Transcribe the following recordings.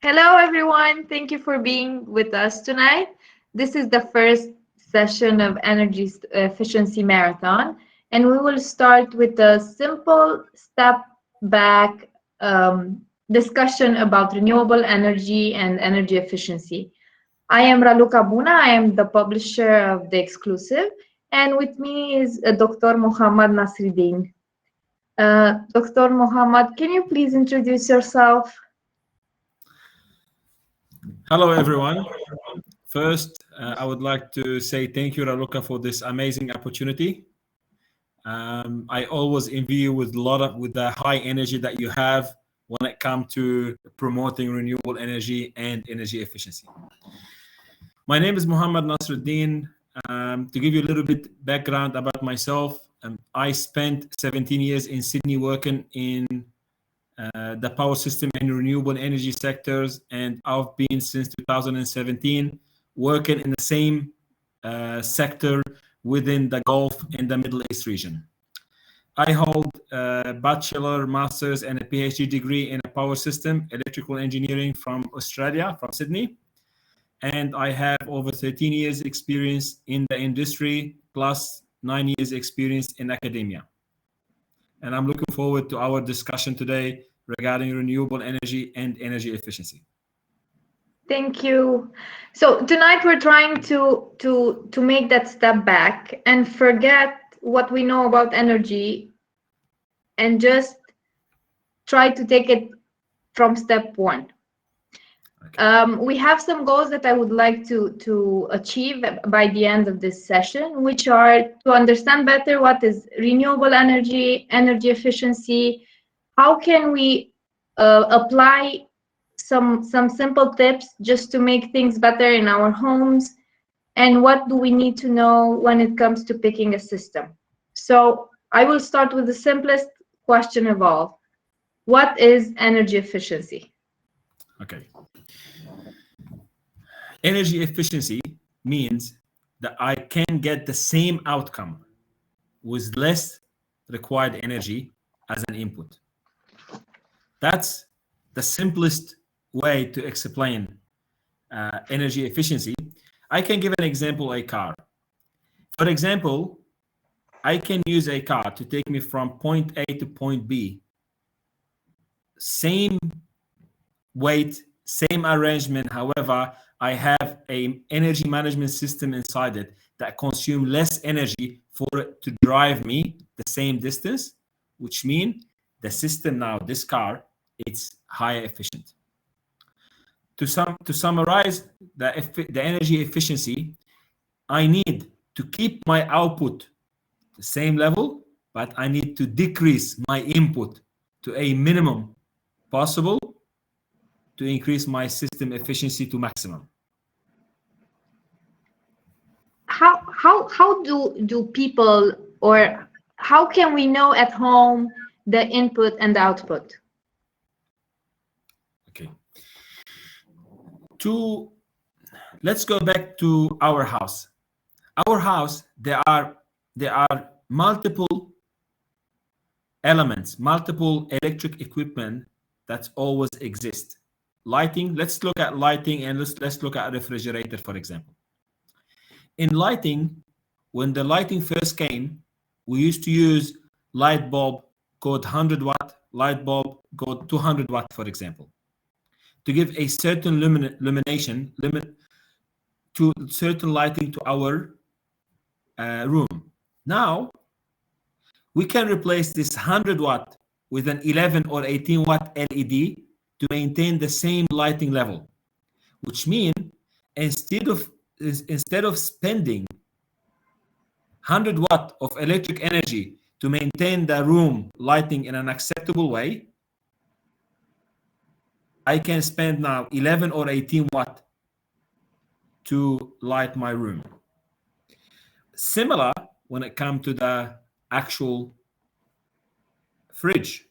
Hello, everyone. Thank you for being with us tonight. This is the first session of Energy Efficiency Marathon, and we will start with a simple step back discussion about renewable energy and energy efficiency. I am Raluca Buna. I am the publisher of the exclusive, and with me is Dr. Mohamad Nassereddine. Dr. Mohamad, can you please introduce yourself? Hello, everyone. First, I would like to say thank you, Raluca, for this amazing opportunity. I always envy you with the high energy that you have when it comes to promoting renewable energy and energy efficiency. My name is Mohamad Nassereddine. To give you a little bit background about myself, I spent 17 years in Sydney working in the power system and renewable energy sectors, and I've been since 2017 working in the same sector within the Gulf and the Middle East region. I hold a bachelor, master's, and a PhD degree in a power system, electrical engineering from Australia, from Sydney. And I have over 13 years experience in the industry, plus 9 years experience in academia. And I'm looking forward to our discussion today regarding renewable energy and energy efficiency. Thank you. So tonight we're trying to make that step back and forget what we know about energy and just try to take it from step one. Okay. We have some goals that I would like to achieve by the end of this session, which are to understand better what is renewable energy, energy efficiency, how can we apply some simple tips just to make things better in our homes, and what do we need to know when it comes to picking a system. So I will start with the simplest question of all. What is energy efficiency? Okay. Energy efficiency means that I can get the same outcome with less required energy as an input. That's the simplest way to explain energy efficiency. I can give an example, a car. For example, I can use a car to take me from point A to point B. Same weight, same arrangement. However, I have an energy management system inside it that consumes less energy for it to drive me the same distance, which means the system now, this car, it's higher efficient. To summarize the energy efficiency, I need to keep my output the same level, but I need to decrease my input to a minimum possible to increase my system efficiency to maximum. How do people, or how can we know at home the input and the output? Okay. Let's go back to our house. Our house, there are multiple elements, multiple electric equipment that always exist. Lighting, let's look at lighting, and let's look at a refrigerator, for example. In lighting, when the lighting first came, we used to use light bulb called 100 watt, light bulb called 200 watt, for example, to give a certain illumination limit to certain lighting to our room. Now, we can replace this 100 watt with an 11 or 18 watt LED to maintain the same lighting level, which means instead of spending 100 watt of electric energy to maintain the room lighting in an acceptable way, I can spend now 11 or 18 watt to light my room. Similar when it comes to the actual fridge.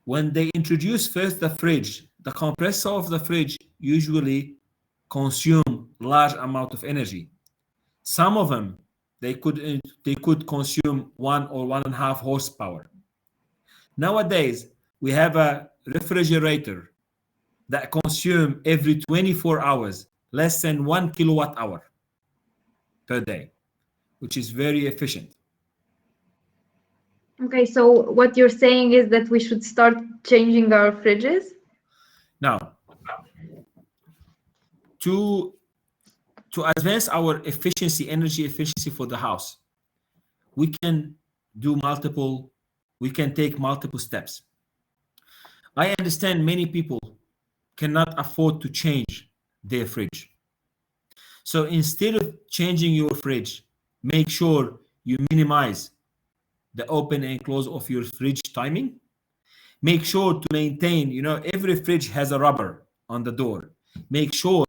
When they introduce first the fridge, the compressor of the fridge usually consume large amount of energy. Some of them, they could consume 1 or 1.5 horsepower. Nowadays, we have a refrigerator that consume every 24 hours less than 1 kilowatt hour per day, which is very efficient. Okay, so what you're saying is that we should start changing our fridges? Now, to advance our efficiency, energy efficiency for the house, we can take multiple steps. I understand many people cannot afford to change their fridge. So instead of changing your fridge, make sure you minimize the open and close of your fridge timing. Make sure to maintain, every fridge has a rubber on the door. Make sure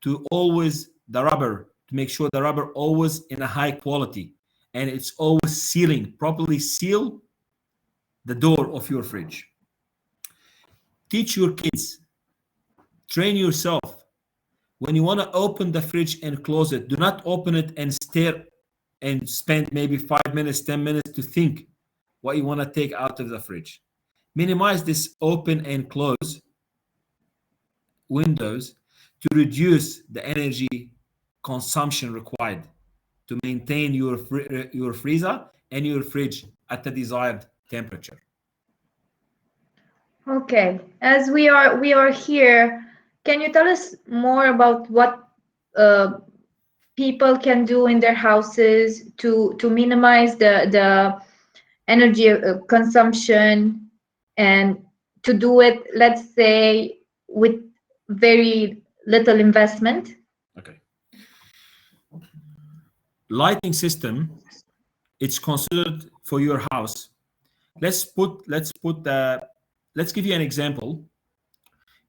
to make sure the rubber always in a high quality, and it's always properly seal the door of your fridge. Teach your kids, train yourself. When you want to open the fridge and close it, do not open it and stare and spend maybe 5 minutes, 10 minutes to think what you want to take out of the fridge. Minimize this open and close windows to reduce the energy consumption required to maintain your freezer and your fridge at the desired temperature. Okay, as we are here, can you tell us more about what people can do in their houses to minimize the energy consumption, and to do it, let's say, with very little investment? Okay. Lighting system, it's considered for your house. Let's give you an example.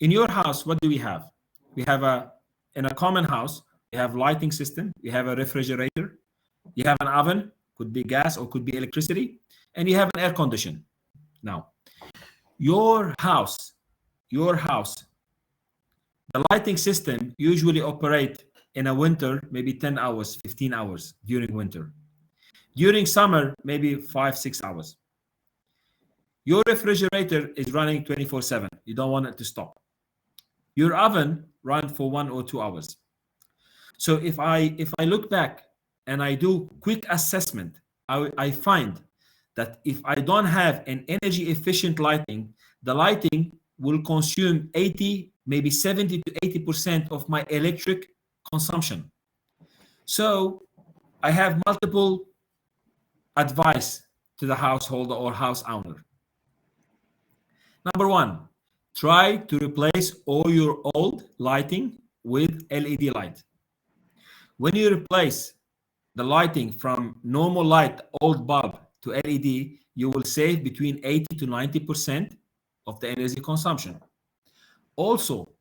In your house, what do we have? We have in a common house, we have lighting system, we have a refrigerator, you have an oven, could be gas or could be electricity, and you have an air conditioner. Now, your house, the lighting system usually operate in a winter, maybe 10 hours, 15 hours during winter. During summer, maybe 5-6 hours. Your refrigerator is running 24/7. You don't want it to stop. Your oven runs for 1 or 2 hours. So if I look back and I do quick assessment, I find that if I don't have an energy efficient lighting, the lighting will consume 80, maybe 70 to 80% of my electric consumption. So I have multiple advice to the householder or house owner. Number one, try to replace all your old lighting with LED light. When you replace the lighting from normal light, old bulb, to LED, you will save between 80 to 90% of the energy consumption. Also,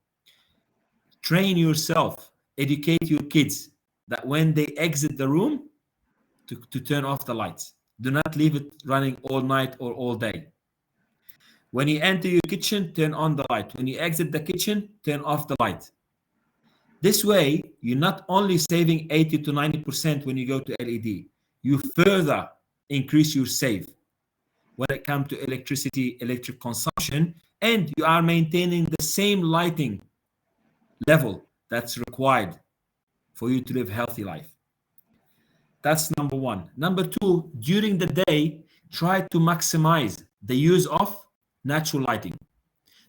train yourself, educate your kids that when they exit the room, to turn off the lights. Do not leave it running all night or all day. When you enter your kitchen, turn on the light. When you exit the kitchen, turn off the light. This way, you're not only saving 80 to 90% when you go to LED, you further increase your save when it comes to electric consumption, and you are maintaining the same lighting level that's required for you to live a healthy life. That's number one. Number two, during the day, try to maximize the use of natural lighting.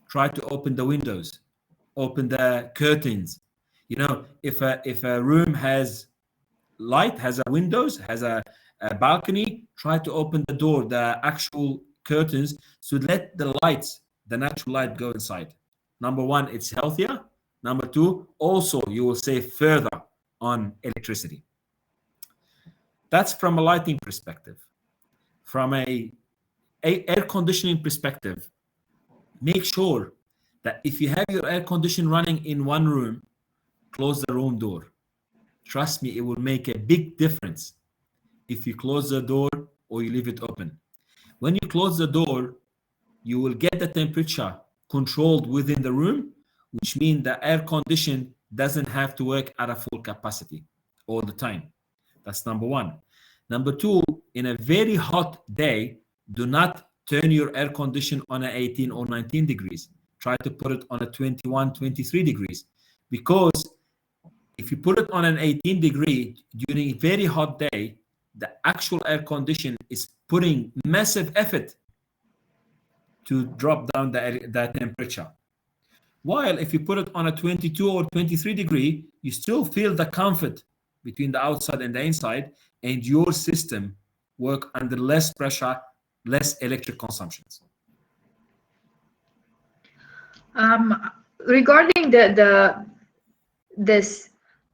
Try to open the windows, open the curtains. If a room has light, has a windows, has a balcony, try to open the door, the actual curtains, to let the natural light go inside. Number one, it's healthier. Number two, also you will save further on electricity. That's from a lighting perspective. From a air conditioning perspective, make sure that if you have your air conditioner running in one room, close the room door. Trust me, it will make a big difference if you close the door or you leave it open. When you close the door, you will get the temperature controlled within the room, which means the air condition doesn't have to work at a full capacity all the time. That's number one. Number two, in a very hot day, do not turn your air condition on at 18 or 19 degrees. try to put it on a 21, 23 degrees. Because if you put it on an 18 degree during a very hot day, the actual air condition is putting massive effort to drop down that temperature. While if you put it on a 22 or 23 degree, you still feel the comfort between the outside and the inside, and your system work under less pressure, less electric consumptions. Regarding this,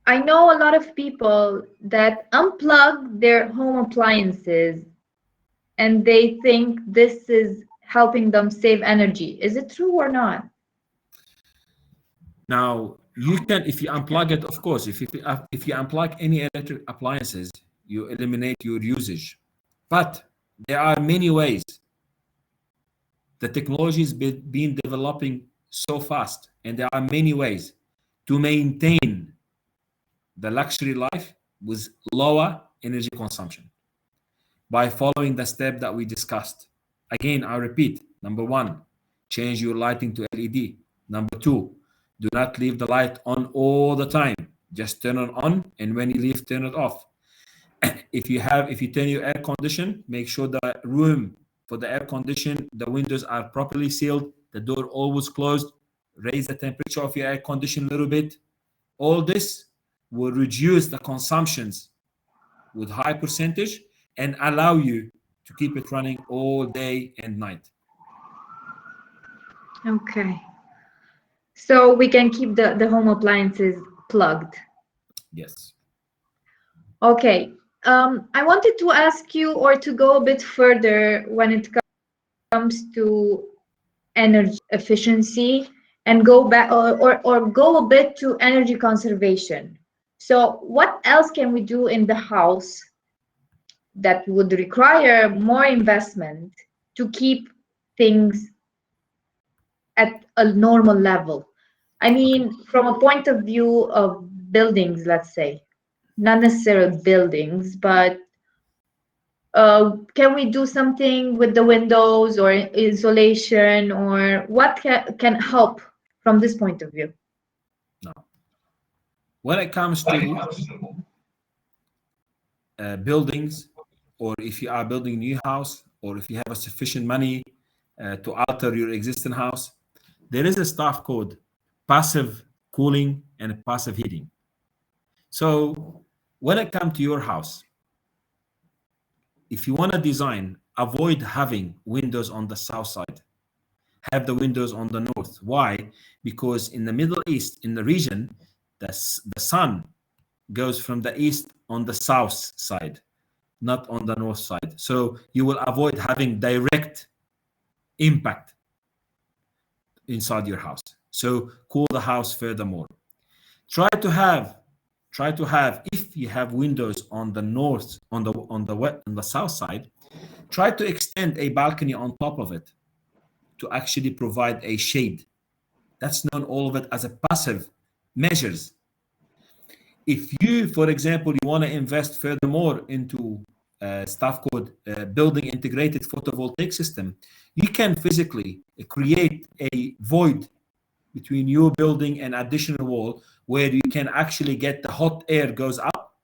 I know a lot of people that unplug their home appliances and they think this is helping them save energy. Is it true or not? Now, you can, if you unplug it, of course, if you unplug any electric appliances, you eliminate your usage. But there are many ways. The technology has been developing so fast, and there are many ways to maintain the luxury life with lower energy consumption by following the step that we discussed. Again, I repeat, number one, change your lighting to LED. Number two, do not leave the light on all the time. Just turn it on, and when you leave, turn it off. If you turn your air condition, make sure the room for the air condition, the windows are properly sealed, the door always closed. Raise the temperature of your air condition a little bit. All this will reduce the consumptions with high percentage and allow you to keep it running all day and night. Okay. So we can keep the home appliances plugged. Yes. Okay. I wanted to ask you, or to go a bit further when it comes to energy efficiency, and go back or go a bit to energy conservation. So what else can we do in the house that would require more investment to keep things at a normal level? I mean, from a point of view of buildings, let's say, not necessarily buildings, but can we do something with the windows or insulation, or what can help from this point of view? No. When it comes to buildings, or if you are building a new house, or if you have a sufficient money to alter your existing house, there is a stuff called passive cooling and passive heating. So when it comes to your house, if you want to design, avoid having windows on the south side. Have the windows on the north. Why? Because in the Middle East, in the region, the sun goes from the east on the south side, not on the north side. So you will avoid having direct impact inside your house. So cool the house furthermore. Try to have, if you have windows on the north, on the south side, try to extend a balcony on top of it to actually provide a shade. That's known all of it as a passive measures. If you, for example, you want to invest furthermore into stuff called building integrated photovoltaic system, you can physically create a void between your building and additional wall where you can actually get the hot air goes up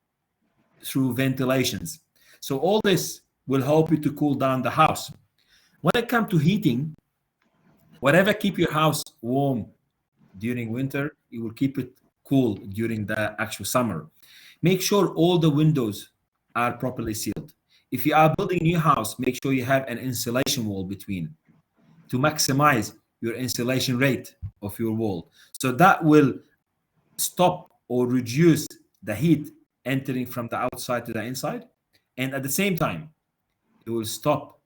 through ventilations. So all this will help you to cool down the house. When it comes to heating, whatever keep your house warm during winter, it will keep it cool during the actual summer. Make sure all the windows are properly sealed. If you are building a new house, make sure you have an insulation wall between to maximize your insulation rate of your wall. So that will stop or reduce the heat entering from the outside to the inside. And at the same time, it will stop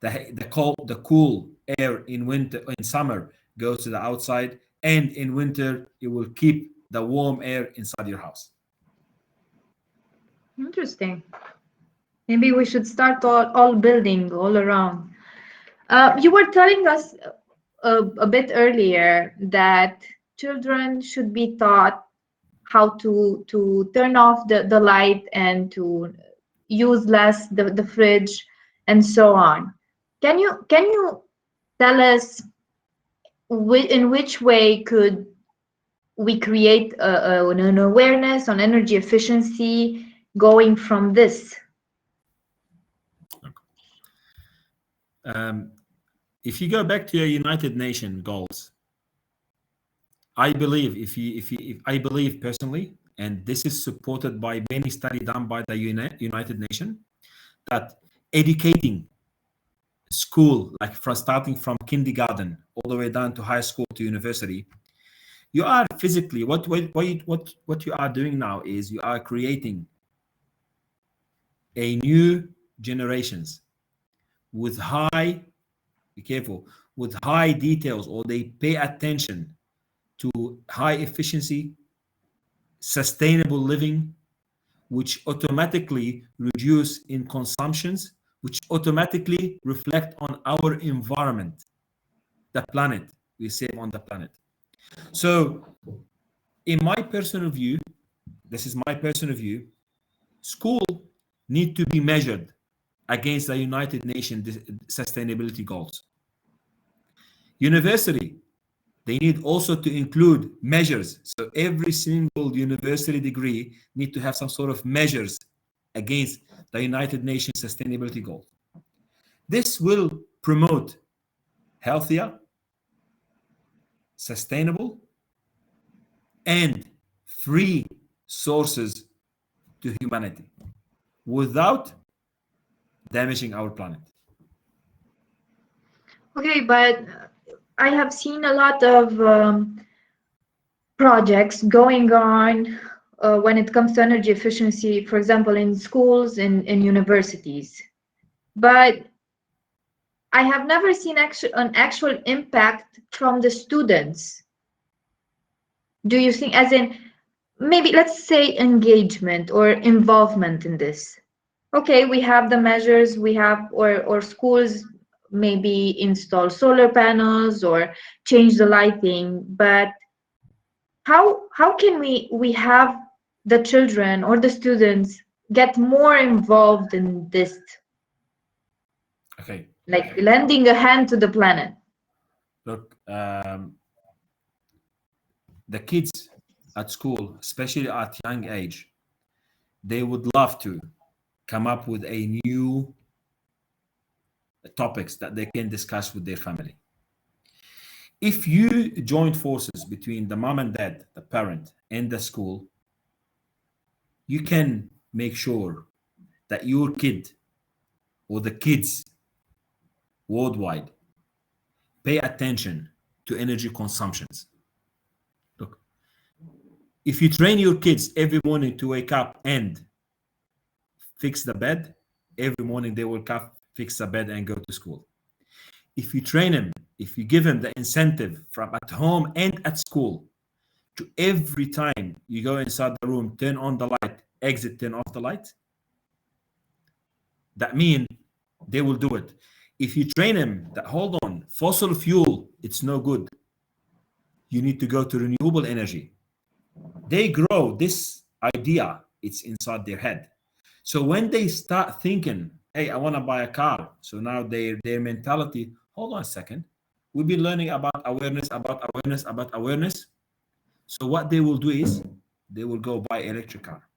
the cool air in winter, in summer goes to the outside, and in winter it will keep the warm air inside your house. Interesting. Maybe we should start all building all around. You were telling us a bit earlier that children should be taught how to turn off the light and to use less the fridge and so on. Can you tell us in which way could we create an awareness on energy efficiency going from this? If you go back to your United Nations goals, I believe if I believe personally, and this is supported by many studies done by the United Nations, that educating school, like from starting from kindergarten all the way down to high school to university, you are physically what you are doing now is you are creating a new generations with high, be careful, with high details, or they pay attention to high efficiency, sustainable living, which automatically reduce in consumptions, which automatically reflect on our environment, the planet we save on the planet. So in my personal view, this is my personal view, school need to be measured against the United Nations sustainability goals. University, they need also to include measures. So every single university degree need to have some sort of measures against the United Nations sustainability goals. This will promote healthier, sustainable, and free sources to humanity without damaging our planet. Okay, but I have seen a lot of projects going on when it comes to energy efficiency, for example, in schools and in universities. But I have never seen an actual impact from the students. Do you think, as in, maybe let's say engagement or involvement in this? Okay, we have the measures, we have, or schools maybe install solar panels or change the lighting, but how can we have the children or the students get more involved in this, Okay. like lending a hand to the planet? Look, the kids at school, especially at young age, they would love to come up with a new topics that they can discuss with their family. If you join forces between the mom and dad, the parent, and the school, you can make sure that your kid or the kids worldwide pay attention to energy consumptions. Look, if you train your kids every morning to wake up and fix the bed, every morning they will up, fix the bed, and go to school. If you train them, if you give them the incentive from at home and at school, to every time you go inside the room, turn on the light, exit, turn off the light, that means they will do it. If you train them that, hold on, fossil fuel, it's no good, you need to go to renewable energy, they grow this idea, it's inside their head. So when they start thinking, hey, I want to buy a car, so now their mentality, hold on a second, we've been learning about awareness. So what they will do is they will go buy electric car.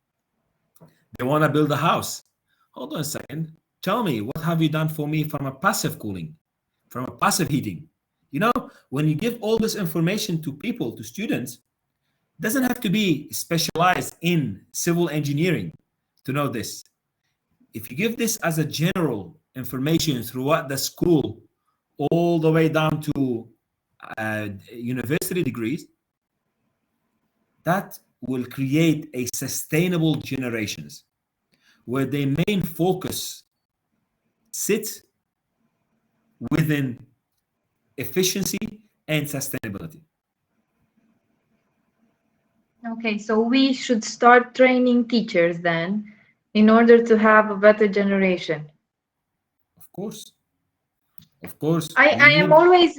They want to build a house. Hold on a second. Tell me, what have you done for me from a passive cooling, from a passive heating? You know, when you give all this information to people, to students, it doesn't have to be specialized in civil engineering to know this. If you give this as a general information throughout the school, all the way down to university degrees, that will create a sustainable generations where their main focus sits within efficiency and sustainability. Okay, so we should start training teachers then in order to have a better generation. Of course. Of course. I am always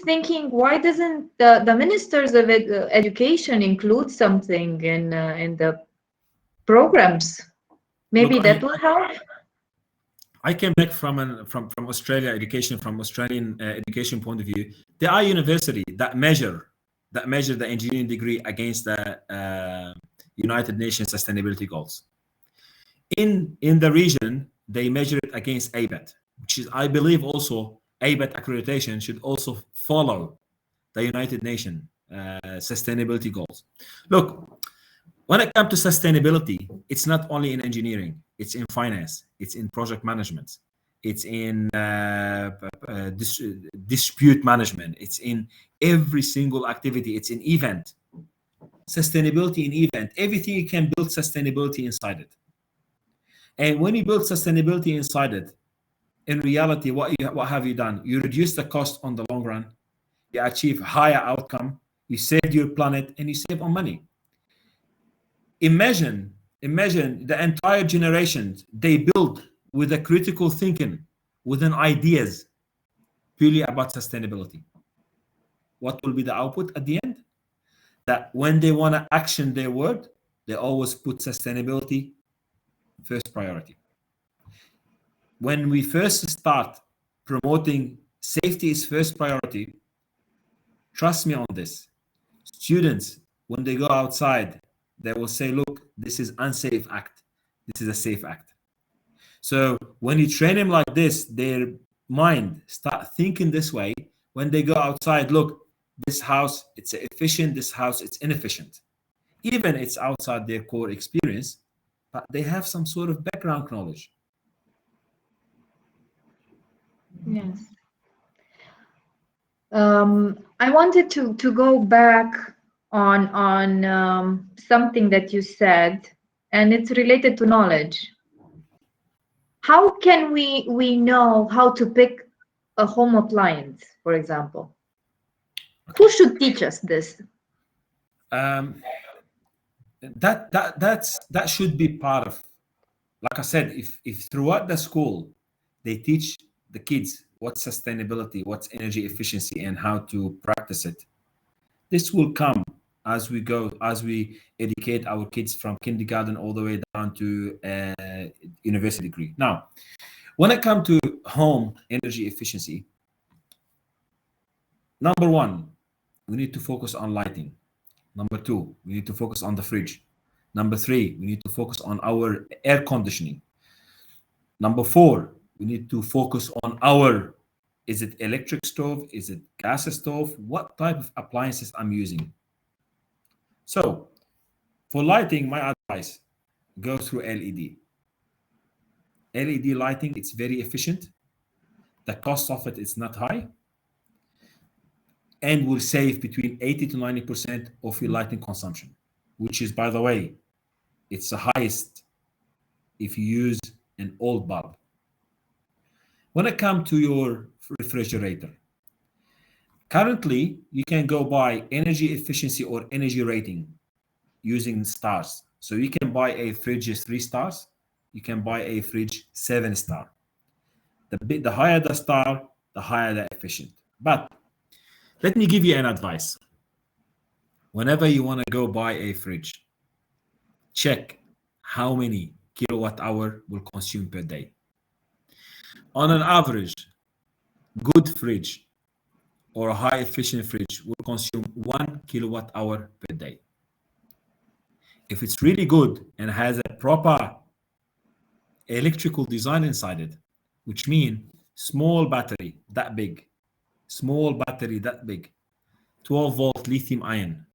thinking, why doesn't the ministers of education include something in the programs? Maybe Look, that will help. I came back from Australia education, from Australian education point of view. There are universities that measure the engineering degree against the United Nations sustainability goals. In the region, they measure it against ABET, which is, I believe, also ABET accreditation should also follow the United Nations sustainability goals. Look, when it comes to sustainability, it's not only in engineering, it's in finance, it's in project management, it's in dispute management, it's in every single activity, it's in event. Sustainability in event, everything you can build sustainability inside it. And when you build sustainability inside it, in reality, what have you done? You reduce the cost on the long run, you achieve higher outcome, you save your planet, and you save on money. Imagine the entire generation they build with a critical thinking, with an ideas purely about sustainability. What will be the output at the end? That when they want to action their word, they always put sustainability first priority. When we first start promoting safety is first priority, trust me on this. Students, when they go outside, they will say, look, this is unsafe act. This is a safe act. So when you train them like this, their mind start thinking this way. When they go outside, look, this house, it's efficient. This house, it's inefficient. Even it's outside their core experience, but they have some sort of background knowledge. Yes. I wanted to go back on something that you said, and it's related to knowledge. How can we know how to pick a home appliance, for example? Who should teach us this? That should be part of, like I said, if throughout the school they teach the kids what's sustainability, what's energy efficiency, and how to practice it, this will come as we go, as we educate our kids from kindergarten all the way down to university degree. Now, when it comes to home energy efficiency, number one, we need to focus on lighting. Number two, we need to focus on the fridge. Number three, we need to focus on our air conditioning. Number four, we need to focus on our, is it electric stove? Is it gas stove? What type of appliances I'm using? So for lighting, my advice, go through LED. LED lighting, it's very efficient. The cost of it is not high, and will save between 80 to 90% of your lighting consumption, which is, by the way, it's the highest if you use an old bulb. When it comes to your refrigerator, currently you can go by energy efficiency or energy rating using stars. So you can buy a fridge 3 stars, you can buy a fridge 7 star. The higher the star, the higher the efficient. But let me give you an advice. Whenever you want to go buy a fridge, check how many kilowatt hour will consume per day. On an average, good fridge or a high efficient fridge will consume 1 kilowatt hour per day. If it's really good and has a proper electrical design inside it, which means small battery that big, 12 volt lithium ion,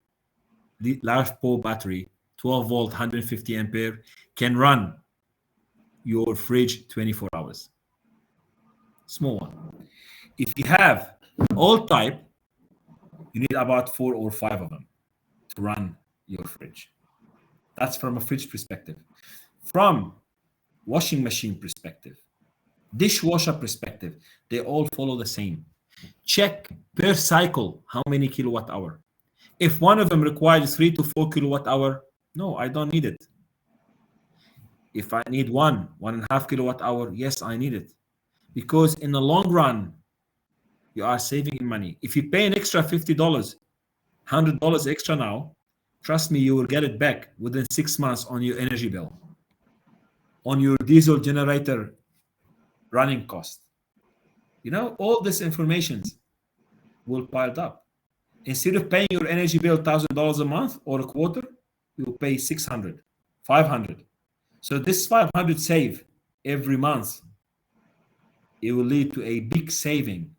large pole battery, 12 volt, 150 ampere, can run your fridge 24 hours. Small one. If you have old type, you need about 4 or 5 of them to run your fridge. That's from a fridge perspective. From washing machine perspective, dishwasher perspective, they all follow the same. Check per cycle how many kilowatt hour. If one of them requires 3 to 4 kilowatt hour, no, I don't need it. If I need 1.5 kilowatt hour, yes, I need it. Because in the long run, you are saving money. If you pay an extra $50, $100 extra now, trust me, you will get it back within 6 months on your energy bill, on your diesel generator running cost. All this information will pile up. Instead of paying your energy bill $1,000 a month or a quarter, you will pay 600, 500. So this 500 save every month, it will lead to a big saving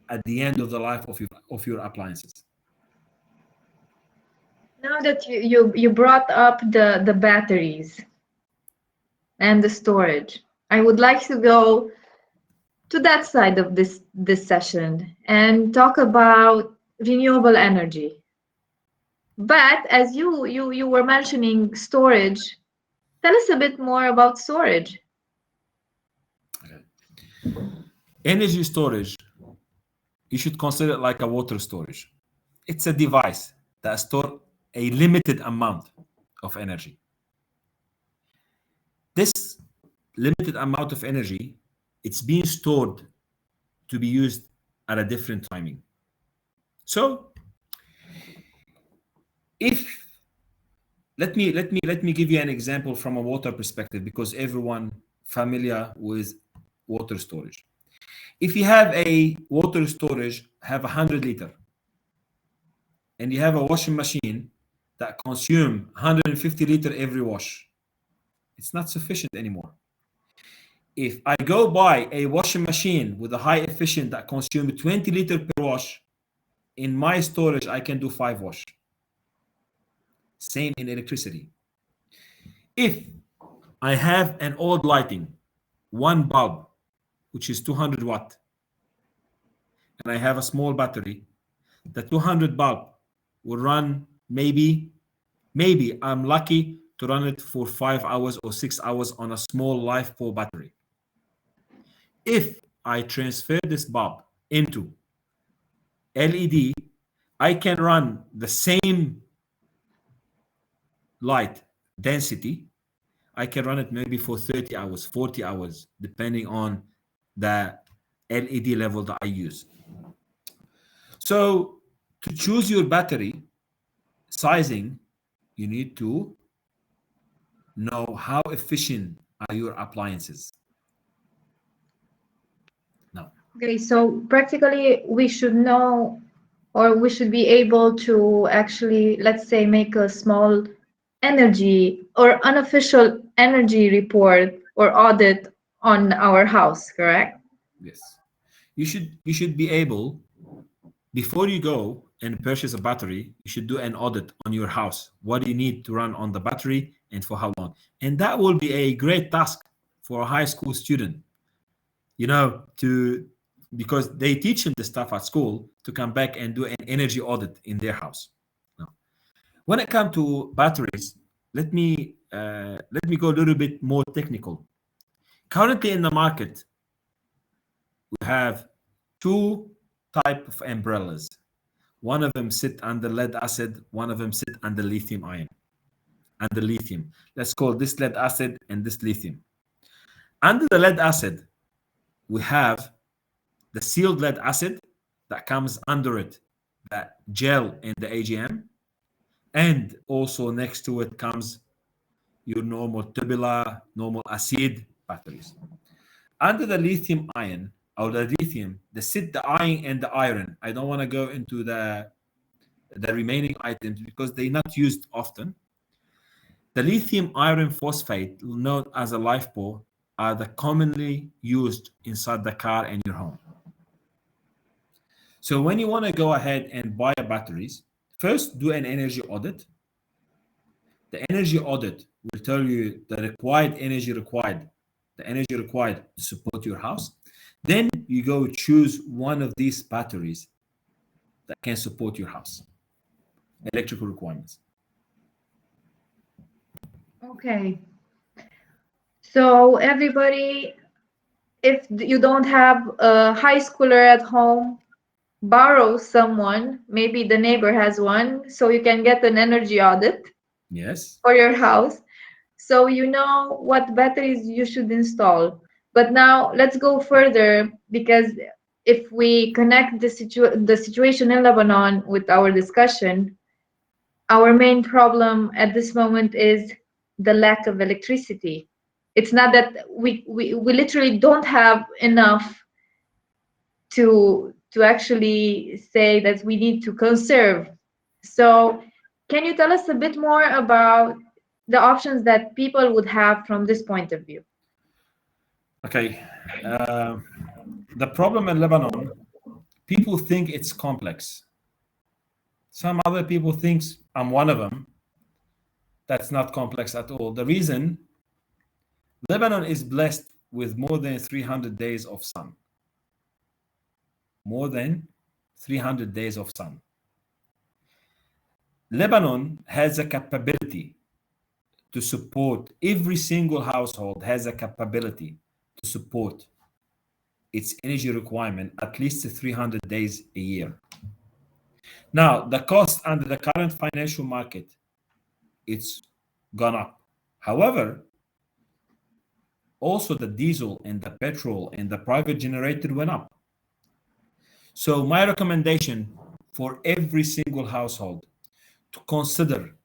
at the end of the life of your appliances. Now that you brought up the batteries and the storage, I would like to go to that side of this session and talk about renewable energy. But as you were mentioning storage, tell us a bit more about storage. Okay. Energy storage, you should consider it like a water storage. It's a device that stores a limited amount of energy. This limited amount of energy, it's being stored to be used at a different timing. So let me give you an example from a water perspective, because everyone familiar with water storage. If you have a water storage, have 100 liter, and you have a washing machine that consume 150 liter every wash, it's not sufficient anymore. If I go buy a washing machine with a high efficient that consume 20 liter per wash, in my storage I can do 5 wash. Same in electricity. If I have an old lighting, one bulb, which is 200 watt, and I have a small battery, the 200 bulb will run maybe I'm lucky to run it for 5 hours or 6 hours on a small LiFePO battery. If I transfer this bulb into LED, I can run the same light density. I can run it maybe for 30 hours, 40 hours, depending on the LED level that I use. So to choose your battery sizing, you need to know how efficient are your appliances. Now, Okay, so practically we should know, or we should be able to actually, let's say, make a small energy or unofficial energy report or audit on our house, correct? yes, you should be able, before you go and purchase a battery, you should do an audit on your house. What do you need to run on the battery and for how long? And that will be a great task for a high school student, because they teach them the stuff at school, to come back and do an energy audit in their house. Now, when it comes to batteries, let me go a little bit more technical. Currently in the market, we have 2 type of umbrellas. One of them sit under lead acid, one of them sit under lithium ion. Under lithium, let's call this lead acid and this lithium. Under the lead acid, we have the sealed lead acid that comes under it, that gel in the AGM, and also next to it comes your normal tubular, normal acid batteries. Under the lithium ion, or the lithium, they sit the iron and the iron. I don't want to go into the remaining items because they're not used often. The lithium iron phosphate, known as a LiFePO, are the commonly used inside the car and your home. So when you want to go ahead and buy batteries, first do an energy audit. The energy audit will tell you the energy required to support your house. Then you go choose one of these batteries that can support your house electrical requirements. Okay. So everybody, if you don't have a high schooler at home, borrow someone. Maybe the neighbor has one, so you can get an energy audit. Yes. For your house, so you know what batteries you should install. But now let's go further, because if we connect the situation in Lebanon with our discussion, our main problem at this moment is the lack of electricity. It's not that we literally don't have enough to actually say that we need to conserve. So can you tell us a bit more about the options that people would have from this point of view? Okay. The problem in Lebanon, people think it's complex. Some other people think I'm one of them. That's not complex at all. The reason, Lebanon is blessed with more than 300 days of sun. More than 300 days of sun. Lebanon has a capability to support, every single household has a capability to support its energy requirement at least 300 days a year. Now, the cost under the current financial market, it's gone up. However, also the diesel and the petrol and the private generator went up. So my recommendation for every single household to consider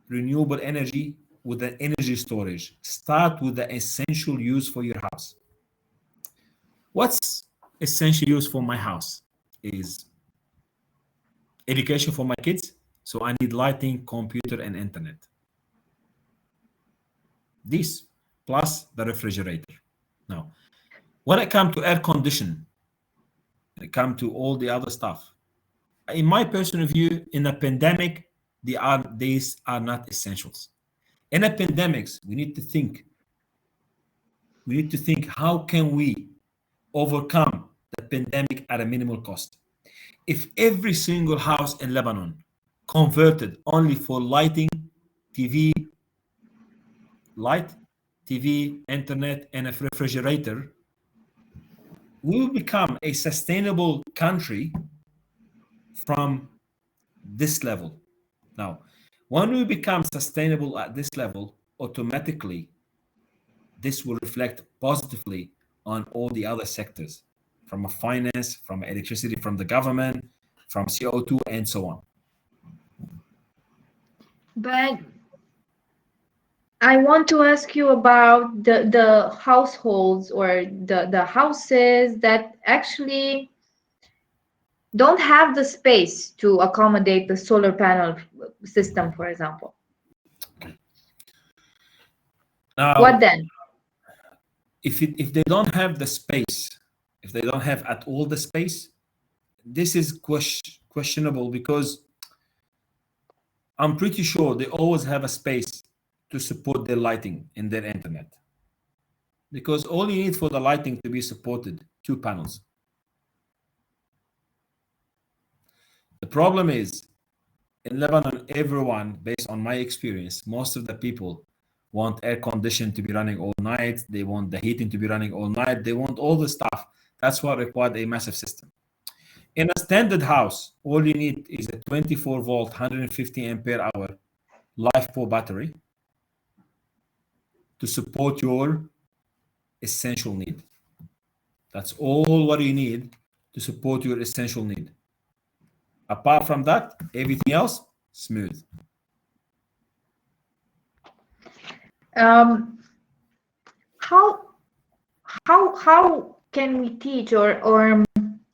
renewable energy with an energy storage. Start with the essential use for your house. What's essential use for my house is education for my kids. So I need lighting, computer, and internet. This plus the refrigerator. Now, when it comes to air conditioning, when it comes to all the other stuff, in my personal view, in a pandemic, these are not essentials. In a pandemics, we need to think. We need to think, how can we overcome the pandemic at a minimal cost? If every single house in Lebanon converted only for lighting, TV, light, TV, internet, and a refrigerator, we will become a sustainable country from this level. Now, when we become sustainable at this level, automatically this will reflect positively on all the other sectors, from a finance, from electricity, from the government, from CO2, and so on. But I want to ask you about the households or the houses that actually don't have the space to accommodate the solar panel system, for example. Now, What then? if they don't have the space, if they don't have at all the space, this is questionable, because I'm pretty sure they always have a space to support their lighting and their internet. Because all you need for the lighting to be supported, 2 panels. The problem is, in Lebanon, everyone, based on my experience, most of the people want air conditioning to be running all night. They want the heating to be running all night. They want all the stuff. That's what required a massive system. In a standard house, all you need is a 24-volt, 150 ampere hour LiFePO battery to support your essential need. That's all what you need to support your essential need. Apart from that, everything else, smooth. How can we teach, or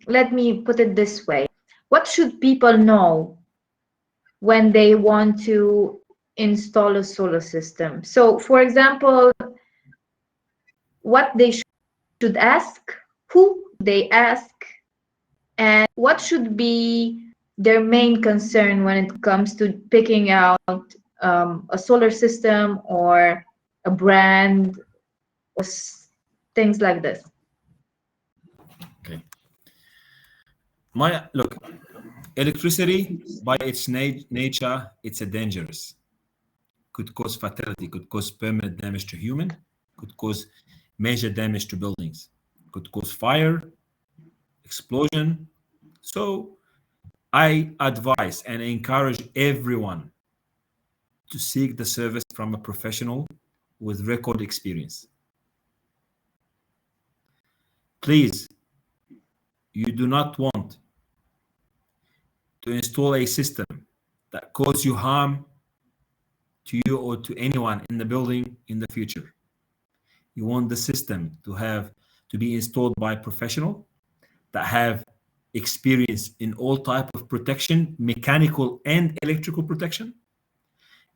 let me put it this way, what should people know when they want to install a solar system? So for example, what they should ask, who they ask, and what should be their main concern when it comes to picking out a solar system or a brand or things like this. Okay. Look, electricity by its nature, it's a dangerous. Could cause fatality, could cause permanent damage to human, could cause major damage to buildings, could cause fire, explosion. So I advise and encourage everyone to seek the service from a professional with record experience. Please, you do not want to install a system that causes you harm to you or to anyone in the building in the future. You want the system to be installed by a professional that have experience in all type of protection, mechanical and electrical protection.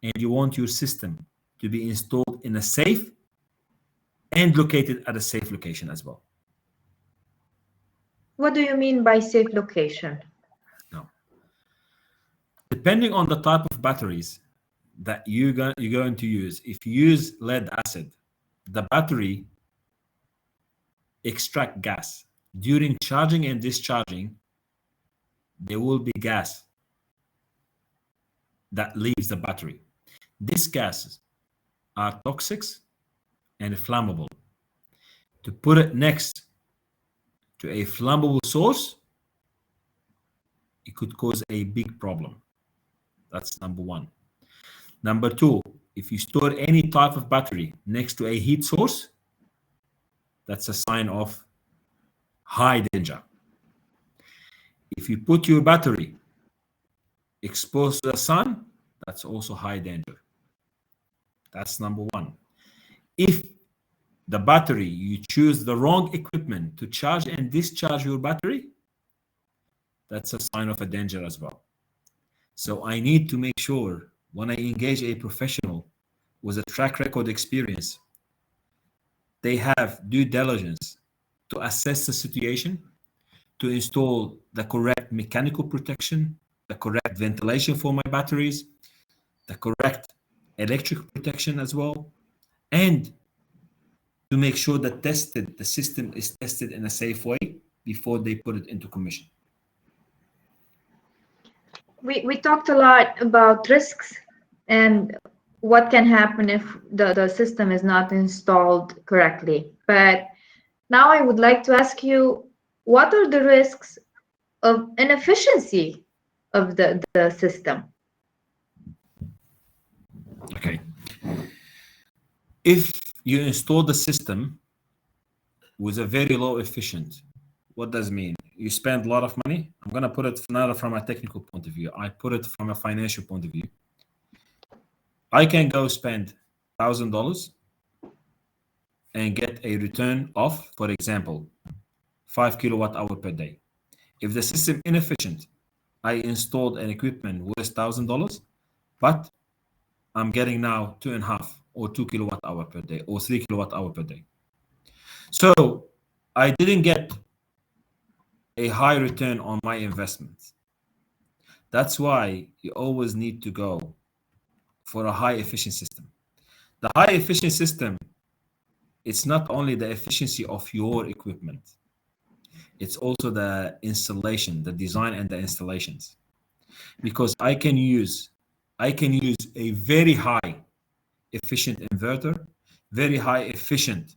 And you want your system to be installed in a safe and located at a safe location as well. What do you mean by safe location? Now, depending on the type of batteries that you're going to use, if you use lead acid, the battery extract gas. During charging and discharging, there will be gas that leaves the battery. These gases are toxic and flammable. To put it next to a flammable source, it could cause a big problem. That's number one. Number two, if you store any type of battery next to a heat source, that's a sign of high danger. If you put your battery exposed to the sun, that's also high danger. That's number one. If the battery, you choose the wrong equipment to charge and discharge your battery, that's a sign of a danger as well. So I need to make sure when I engage a professional with a track record experience, they have due diligence to assess the situation, to install the correct mechanical protection, the correct ventilation for my batteries, the correct electrical protection as well, and to make sure that the system is tested in a safe way before they put it into commission. We talked a lot about risks and what can happen if the system is not installed correctly. But now I would like to ask you, what are the risks of inefficiency of the system? Okay. If you install the system with a very low efficient, what does it mean? You spend a lot of money. I'm going to put it not from a technical point of view. I put it from a financial point of view. I can go spend $1,000 and get a return of, for example, 5 kilowatt hour per day. If the system inefficient, I installed an equipment worth $1,000, but I'm getting now 2.5 or 2 kilowatt hour per day or 3 kilowatt hour per day. So I didn't get a high return on my investment. That's why you always need to go for a high efficient system. The high efficient system, it's not only the efficiency of your equipment, it's also the installation, the design and the installations. Because I can use a very high efficient inverter, very high efficient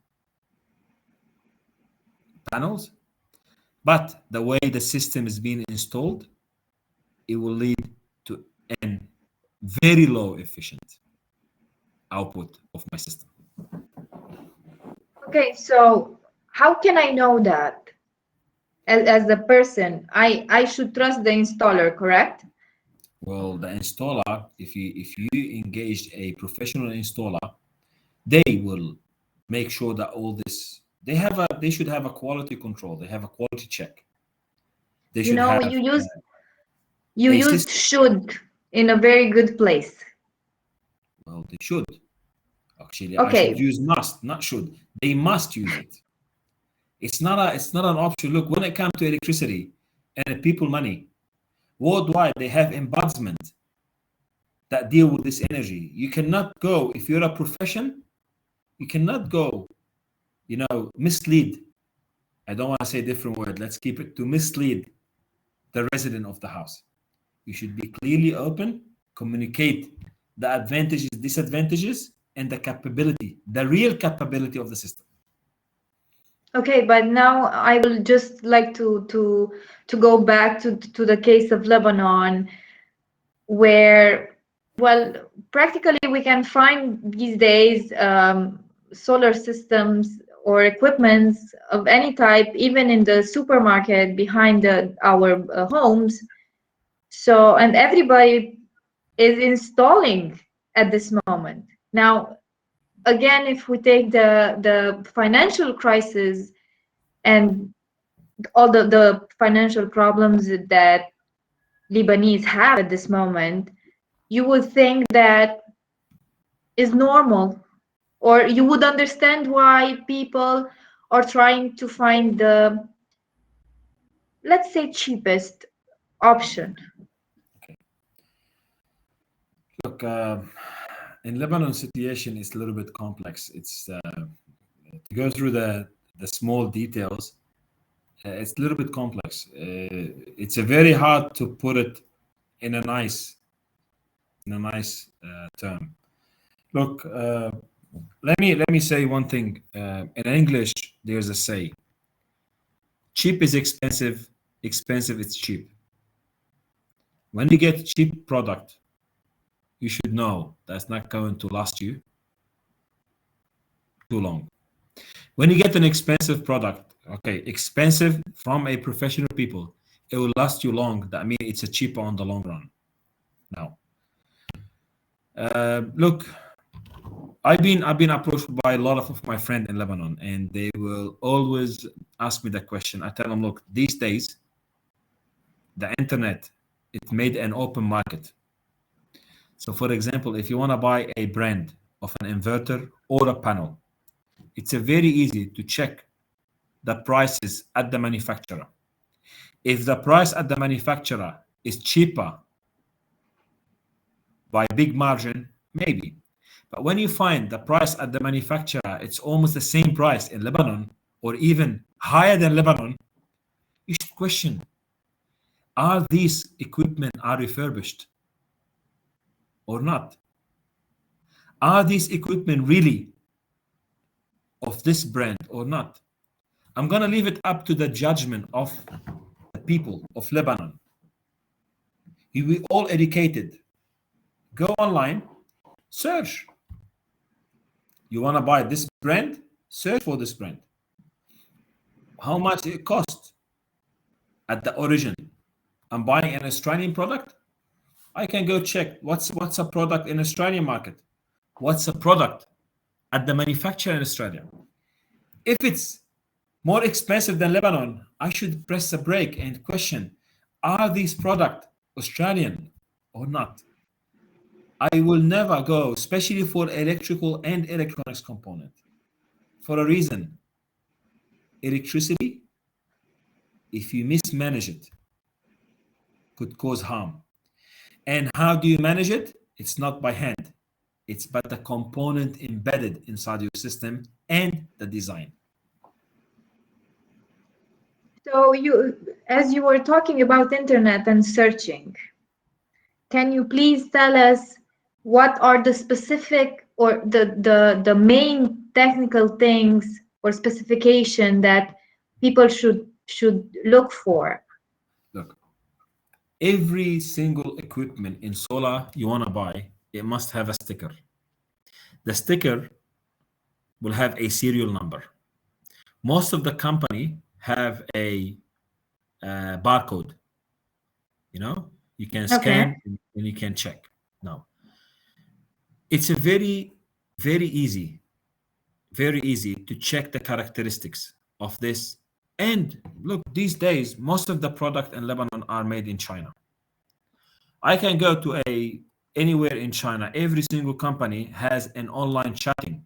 panels, but the way the system is being installed, it will lead to a very low efficient output of my system. Okay, so how can I know that? As the person, I should trust the installer, correct? Well, the installer, if you engage a professional installer, they will make sure that all this, they should have a quality control. They have a quality check. They should have. You used should in a very good place. Well, they should. Actually, okay. I should use must, not should. They must use it. It's not an option. Look, when it comes to electricity and people money, worldwide they have ombudsmen that deal with this energy. You cannot go, if you're a profession, you cannot go, mislead. I don't want to say a different word. Let's keep it to mislead the resident of the house. You should be clearly open, communicate the advantages, disadvantages, and the capability, the real capability of the system. Okay, but now I will just like to go back to the case of Lebanon, where, well, practically we can find these days solar systems or equipments of any type, even in the supermarket behind our homes. So, and everybody is installing at this moment. Now, again, if we take the financial crisis and all the financial problems that Lebanese have at this moment, you would think that is normal, or you would understand why people are trying to find the, let's say, cheapest option. Look, in Lebanon, situation is a little bit complex. It's to go through the small details. It's a little bit complex. It's a very hard to put it in a nice term. Look, let me say one thing. In English, there's a say: cheap is expensive, expensive is cheap. When you get cheap product, you should know that's not going to last you too long. When you get an expensive product, okay, expensive from a professional people, it will last you long. That means it's a cheaper on the long run. Now, look, I've been approached by a lot of my friends in Lebanon, and they will always ask me that question. I tell them, look, these days, the internet, it made an open market. So, for example, if you want to buy a brand of an inverter or a panel, it's a very easy to check the prices at the manufacturer. If the price at the manufacturer is cheaper by big margin, maybe. But when you find the price at the manufacturer, it's almost the same price in Lebanon or even higher than Lebanon, you should question, are these equipment are refurbished or not? Are these equipment really of this brand or not? I'm going to leave it up to the judgment of the people of Lebanon. We all educated. Go online, search. You want to buy this brand? Search for this brand. How much it costs at the origin? I'm buying an Australian product. I can go check what's a product in Australian market. What's a product at the manufacturer in Australia? If it's more expensive than Lebanon, I should press a brake and question, are these products Australian or not? I will never go, especially for electrical and electronics component, for a reason. Electricity, if you mismanage it, could cause harm. And how do you manage it? It's not by hand. It's by the component embedded inside your system and the design. So as you were talking about internet and searching, can you please tell us what are the specific or the main technical things or specification that people should look for? Look, every single equipment in solar you want to buy, it must have a sticker. The sticker will have a serial number. Most of the company have a barcode. You can scan and you can check. Now, it's a very, very easy to check the characteristics of this. And look, these days, most of the product in Lebanon are made in China. I can go to anywhere in China. Every single company has an online chatting.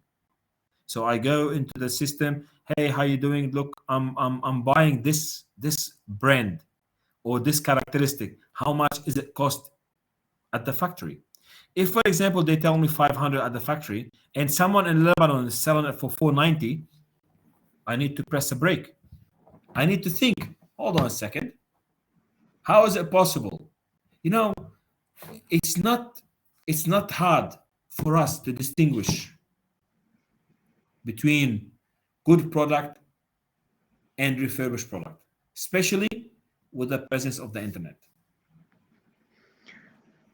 So I go into the system. Hey, how you doing? Look, I'm buying this brand or this characteristic. How much is it cost at the factory? If, for example, they tell me 500 at the factory and someone in Lebanon is selling it for 490, I need to press a brake. I need to think, hold on a second. How is it possible? It's not hard for us to distinguish between good product and refurbished product, especially with the presence of the internet.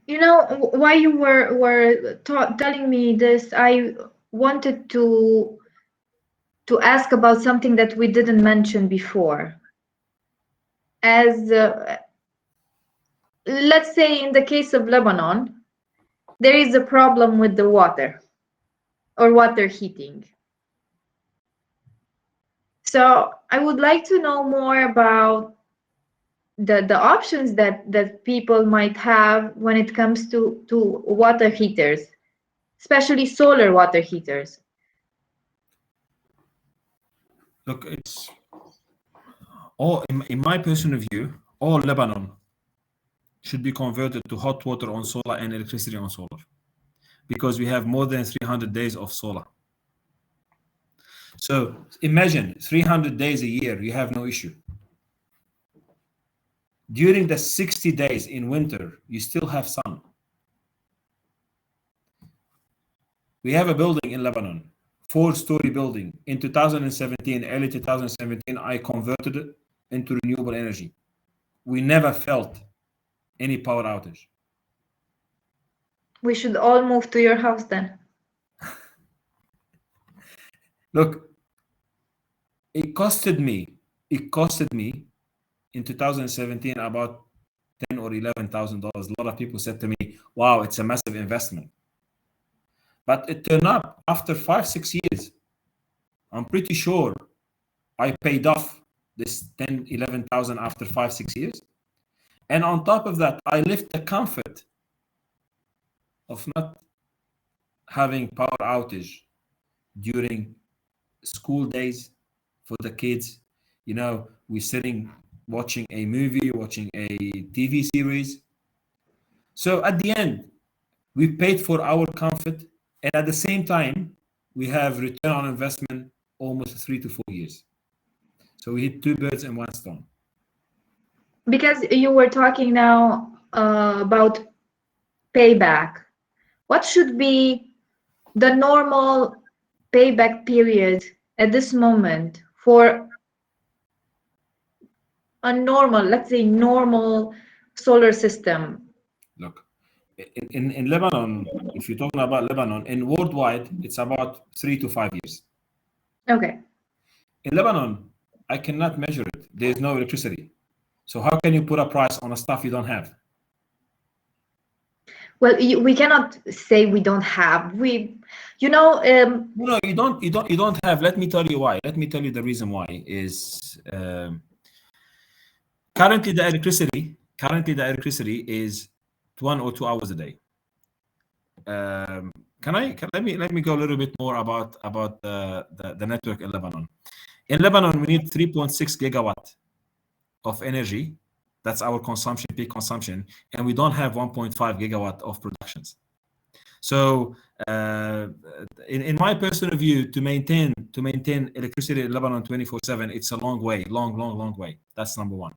While you were telling me this, I wanted to ask about something that we didn't mention before. As let's say in the case of Lebanon, there is a problem with the water. or water heating. So I would like to know more about the options that people might have when it comes to water heaters, especially solar water heaters. Look, it's all in my personal view, all Lebanon should be converted to hot water on solar and electricity on solar, because we have more than 300 days of solar. So imagine 300 days a year, you have no issue. During the 60 days in winter, you still have sun. We have a building in Lebanon, 4-story building. In 2017, early 2017, I converted it into renewable energy. We never felt any power outage. We should all move to your house then. Look, it costed me in 2017 about $10,000 or $11,000. A lot of people said to me, wow, it's a massive investment. But it turned up after 5-6 years. I'm pretty sure I paid off this 10,000-11,000 after 5-6 years. And on top of that, I lived the comfort of not having power outage during school days for the kids. You know, we're sitting watching a movie, watching a TV series. So at the end, we paid for our comfort, and at the same time, we have return on investment almost 3 to 4 years. So we hit 2 birds in 1 stone. Because you were talking now about payback. What should be the normal payback period at this moment for a normal, let's say normal solar system? Look, in Lebanon, if you're talking about Lebanon, in worldwide, it's about 3 to 5 years. Okay. In Lebanon, I cannot measure it. There's no electricity. So how can you put a price on a stuff you don't have? Well, we cannot say we don't have. We, No, you don't have. Let me tell you why. Let me tell you the reason why is currently the electricity is 1 or 2 hours a day. Let me go a little bit more about the network in Lebanon. In Lebanon, we need 3.6 gigawatt of energy. That's our consumption, peak consumption, and we don't have 1.5 gigawatt of productions. So, in my personal view, to maintain electricity in Lebanon 24/7, it's a long way, long way. That's number one.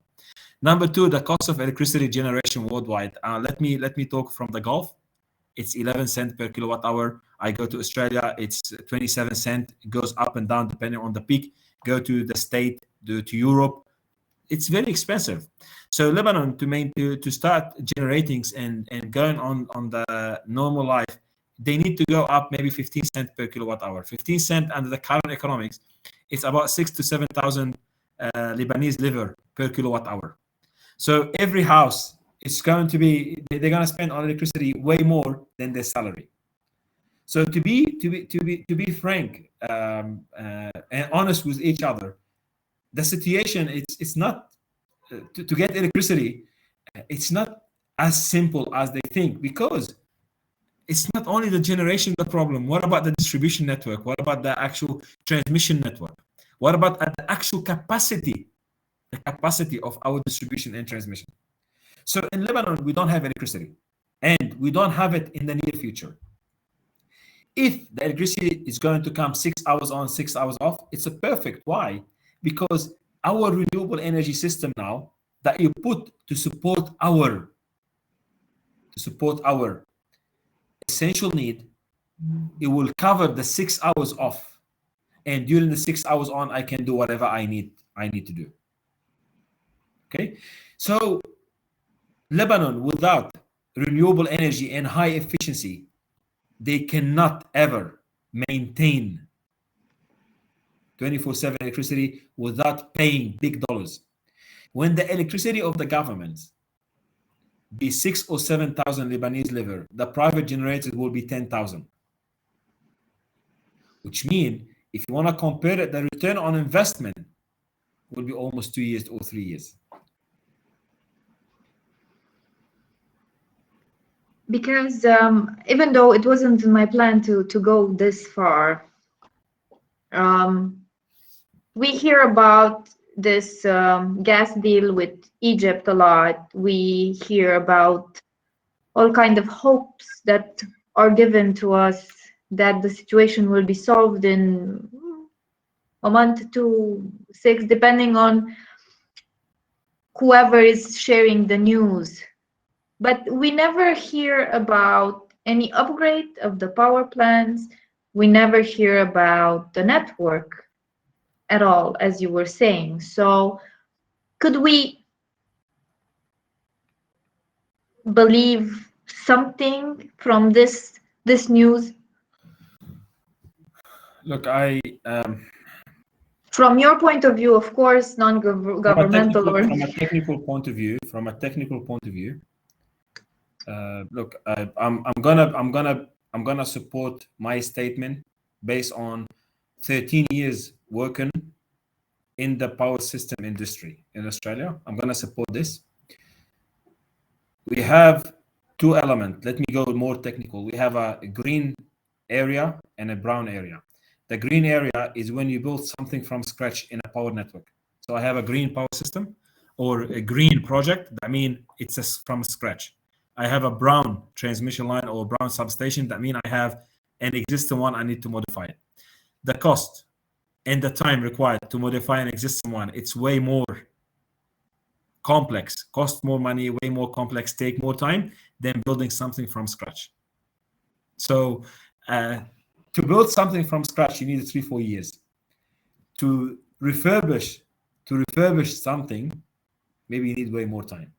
Number two, the cost of electricity generation worldwide. Let me talk from the Gulf. It's 11 cents per kilowatt hour. I go to Australia, it's 27 cents. It goes up and down depending on the peak. Go to the state, to Europe. It's very expensive. So Lebanon, to start generating and going on the normal life, they need to go up maybe 15 cents per kilowatt hour. 15 cents under the current economics, it's about 6,000 to 7,000 Lebanese livre per kilowatt hour. So every house, it's going to be, they're going to spend on electricity way more than their salary. So to be frank and honest with each other, the situation, it's not to get electricity, it's not as simple as they think, because it's not only the generation the problem. What about the distribution network? What about the actual transmission network? What about the actual capacity of our distribution and transmission? So in Lebanon, we don't have electricity, and we don't have it in the near future. If the electricity is going to come 6 hours on, 6 hours off, it's a perfect. Why? Because our renewable energy system now that you put to support our essential need, it will cover the 6 hours off, and during the 6 hours on, I can do whatever I need to do. Okay, so Lebanon without renewable energy and high efficiency, they cannot ever maintain 24/7 electricity without paying big dollars. When the electricity of the government be 6,000 or 7,000 Lebanese livre, the private generators will be 10,000. which means if you want to compare it, the return on investment will be almost 2 years or 3 years. Because even though it wasn't in my plan to go this far, we hear about this gas deal with Egypt a lot. We hear about all kind of hopes that are given to us that the situation will be solved in a month to 6, depending on whoever is sharing the news. But we never hear about any upgrade of the power plants. We never hear about the network at all, as you were saying. So could we believe something from this news? Look, from your point of view, of course, non-governmental from a technical point of view, look, I'm gonna support my statement based on 13 years working in the power system industry in Australia. I'm gonna support this. We have two elements. Let me go more technical. We have a green area and a brown area. The green area is when you build something from scratch in a power network. So I have a green power system or a green project. I mean, it's from scratch. I have a brown transmission line or brown substation. That means I have an existing one. I need to modify it. The cost and the time required to modify an existing one, it's way more complex, cost more money, way more complex, take more time than building something from scratch. So to build something from scratch, you need 3-4 years. To refurbish something, maybe you need way more time.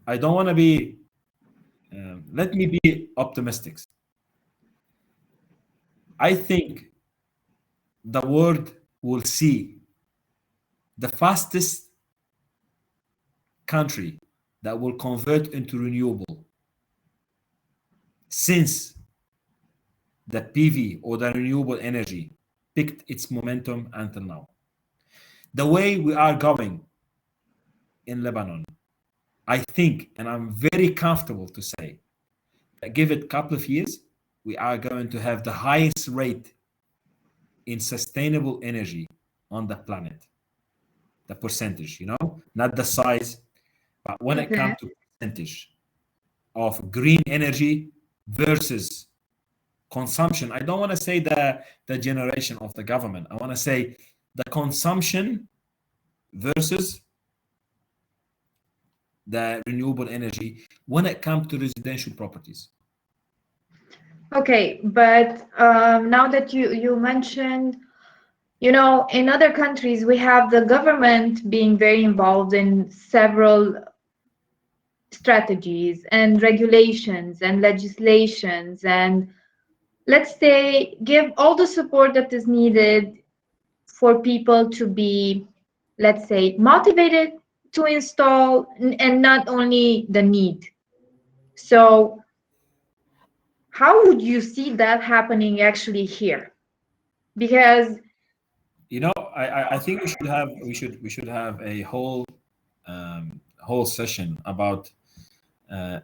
I don't want to be, let me be optimistic. I think the world will see the fastest country that will convert into renewable since the PV or the renewable energy picked its momentum until now. The way we are going in Lebanon, I think, and I'm very comfortable to say, that give it a couple of years, we are going to have the highest rate in sustainable energy on the planet. The percentage, not the size, but when it comes to percentage of green energy versus consumption. I don't want to say the generation of the government. I want to say the consumption versus the renewable energy when it comes to residential properties. Okay, but now that you mentioned, in other countries, we have the government being very involved in several strategies and regulations and legislations, and let's say give all the support that is needed for people to be, let's say, motivated to install, and not only the need. So how would you see that happening actually here? Because I think we should have a whole session about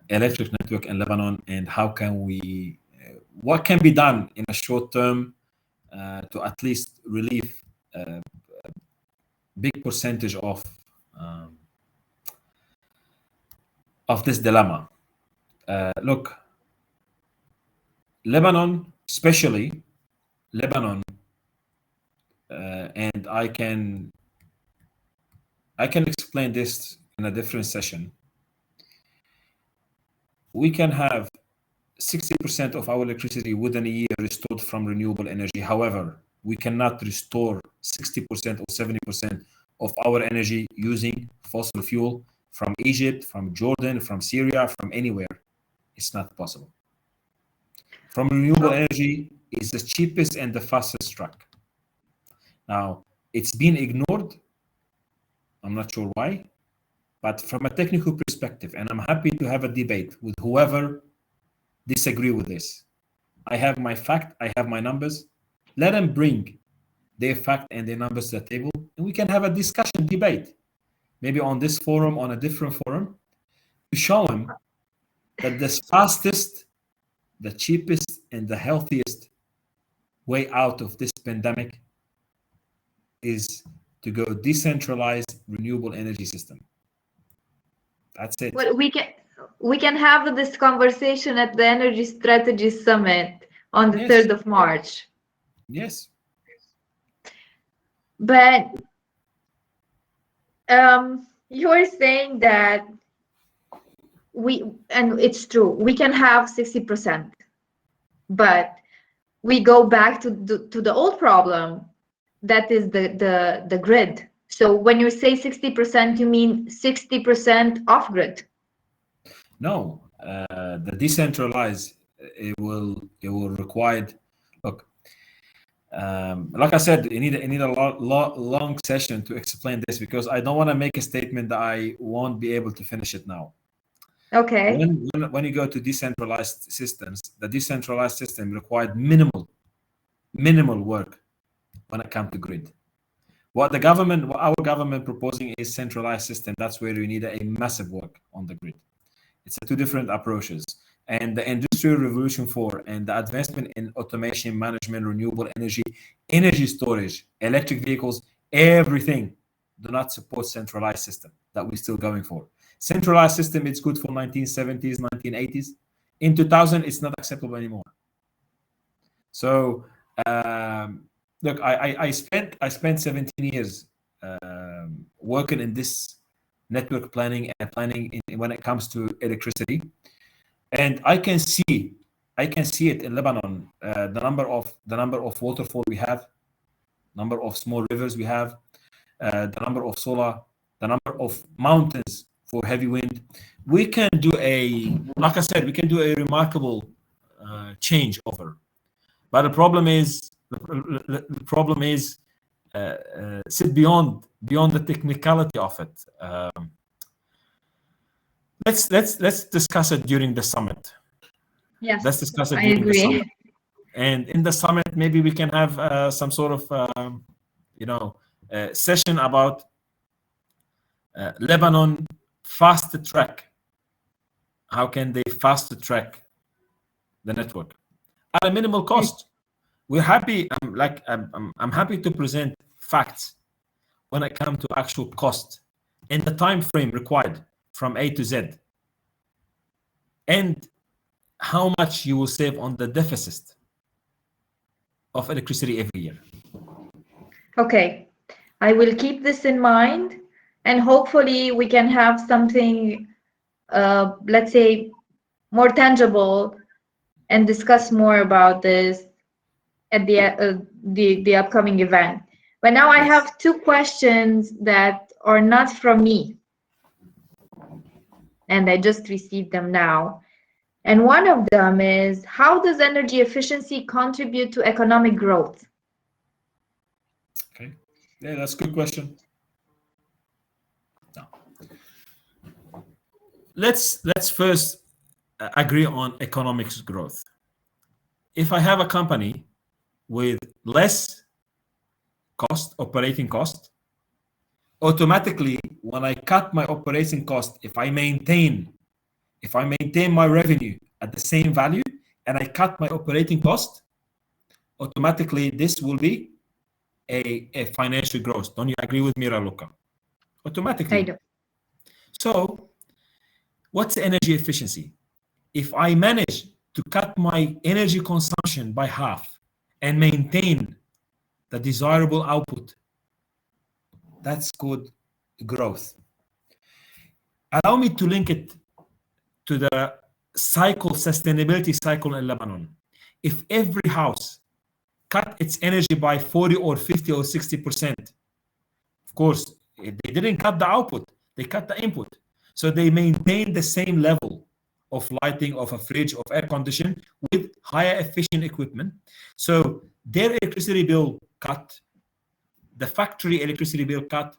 electric network in Lebanon and how can we what can be done in a short term to at least relieve a big percentage of this dilemma. Look, Lebanon, especially Lebanon, and I can explain this in a different session. We can have 60% of our electricity within a year restored from renewable energy. However, we cannot restore 60% or 70% of our energy using fossil fuel from Egypt, from Jordan, from Syria, from anywhere. It's not possible. From renewable energy is the cheapest and the fastest track. Now, it's been ignored. I'm not sure why, but from a technical perspective, and I'm happy to have a debate with whoever disagree with this. I have my fact, I have my numbers. Let them bring their fact and their numbers to the table, and we can have a discussion, debate, maybe on this forum, on a different forum, to show them that the fastest, the cheapest, and the healthiest way out of this pandemic is to go decentralized renewable energy system. That's it. Well, we can have this conversation at the Energy Strategy Summit on the 3rd of March. Yes. But you're saying that and it's true, we can have 60%, but we go back to the old problem, that is the grid. So when you say 60%, you mean 60% off grid? No, the decentralized, it will require. Look, like I said, you need a long session to explain this, because I don't want to make a statement that I won't be able to finish it now. Okay. When you go to decentralized systems, the decentralized system required minimal work when it comes to grid. What our government proposing is centralized system. That's where you need a massive work on the grid. It's two different approaches. And the Industrial Revolution 4 and the advancement in automation, management, renewable energy storage, electric vehicles, everything do not support centralized system that we're still going for. Centralized system, it's good for 1970s, 1980s. In 2000, it's not acceptable anymore. So, look, I spent 17 years working in this network planning and planning when it comes to electricity, and I can see it in Lebanon. The number of waterfall we have, number of small rivers we have, the number of solar, the number of mountains for heavy wind. We can do like I said, we can do a remarkable change over. But the problem is sit beyond the technicality of it. Let's discuss it during the summit. Yes, let's discuss it I during agree. the summit. And in the summit, maybe we can have some sort of session about Lebanon fast track. How can they fast track the network at a minimal cost? We're happy. I'm happy to present facts when it comes to actual cost and the time frame required from A to Z, and how much you will save on the deficit of electricity every year. Okay, I will keep this in mind, and hopefully we can have something, let's say, more tangible, and discuss more about this at the upcoming event. But now I have two questions that are not from me, and I just received them now. And one of them is, how does energy efficiency contribute to economic growth? Okay, yeah, that's a good question. Now, let's first agree on economics growth. If I have a company with less operating cost, automatically when I cut my operating cost, if I maintain my revenue at the same value and I cut my operating cost, automatically this will be a financial growth. Don't you agree with me, Raluca? Automatically. I do. So what's energy efficiency? If I manage to cut my energy consumption by half and maintain the desirable output, that's good growth. Allow me to link it to the sustainability cycle in Lebanon. If every house cut its energy by 40 or 50 or 60%, of course, they didn't cut the output, they cut the input. So they maintain the same level of lighting, of a fridge, of air conditioning with higher efficient equipment. So their electricity bill cut, the factory electricity bill cut,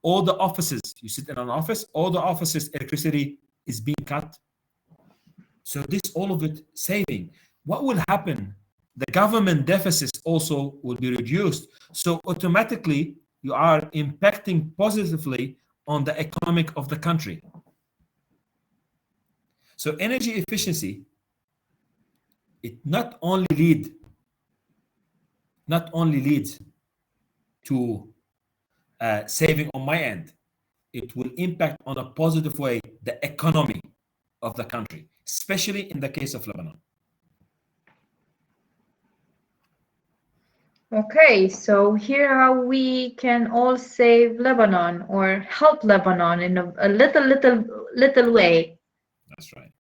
all the offices, you sit in an office, all the offices electricity is being cut. So this, all of it saving. What will happen the government deficits also will be reduced. So automatically, you are impacting positively on the economic of the country. So energy efficiency, it not only leads to saving on my end, it will impact on a positive way the economy of the country, especially in the case of Lebanon. Okay, so here how we can all save Lebanon or help Lebanon in a little way. That's right.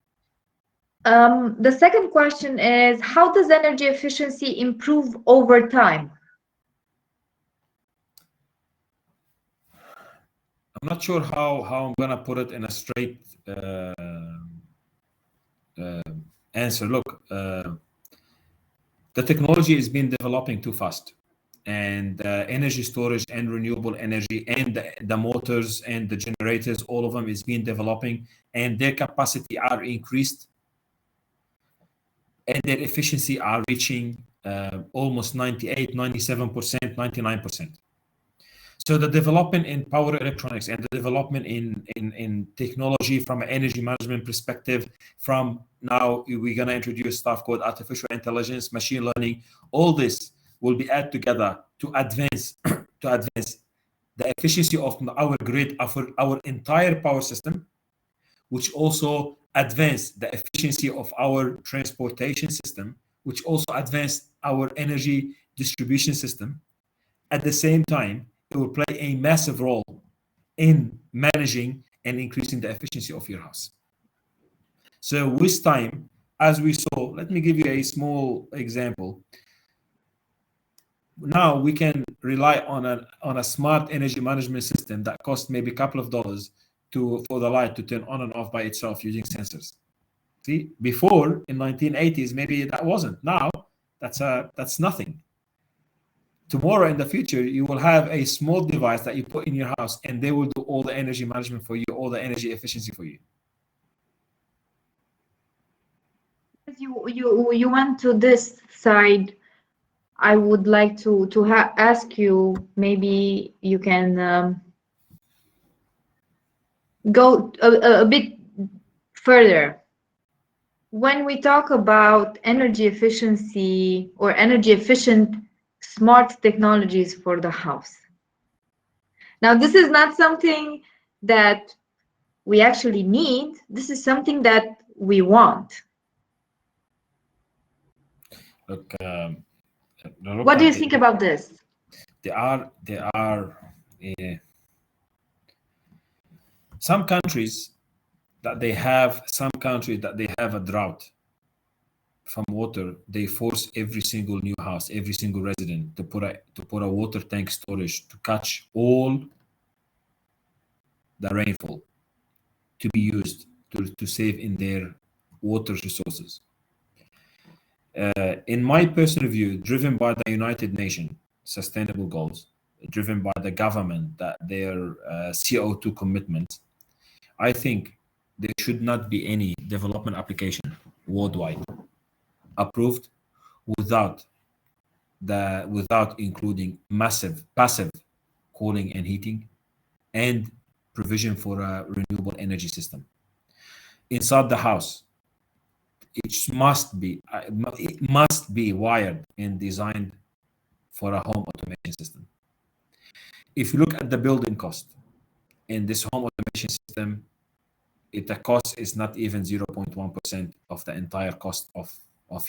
The second question is, how does energy efficiency improve over time? I'm not sure how I'm gonna put it in a straight answer. Look, the technology is being developing too fast, and energy storage and renewable energy and the motors and the generators, all of them is being developing, and their capacity are increased, and their efficiency are reaching almost 98, 97%, 99%. So the development in power electronics and the development in technology from an energy management perspective, from now we're going to introduce stuff called artificial intelligence, machine learning, all this will be added together to advance the efficiency of our grid, our entire power system, which also advance the efficiency of our transportation system, which also advance our energy distribution system. At the same time, it will play a massive role in managing and increasing the efficiency of your house. So with time, as we saw, let me give you a small example. Now we can rely on a smart energy management system that costs maybe a couple of dollars for the light to turn on and off by itself using sensors. See, before in 1980s, maybe that wasn't. Now that's nothing. Tomorrow in the future, you will have a small device that you put in your house, and they will do all the energy management for you, all the energy efficiency for you. You went to this side. I would like to ask you. Maybe you can go a bit further. When we talk about energy efficiency or energy efficient smart technologies for the house. Now, this is not something that we actually need. This is something that we want. Look, what do you think about this? There are some countries that they have a drought from water. They force every single new house, every single resident to put a water tank storage to catch all the rainfall to be used to save in their water resources. In my personal view, driven by the United Nations sustainable goals, driven by the government, that their CO2 commitments, I think there should not be any development application worldwide approved without including massive passive cooling and heating and provision for a renewable energy system inside the house. It must be wired and designed for a home automation system. If you look at the building cost in this home automation system, the cost is not even 0.1% of the entire cost of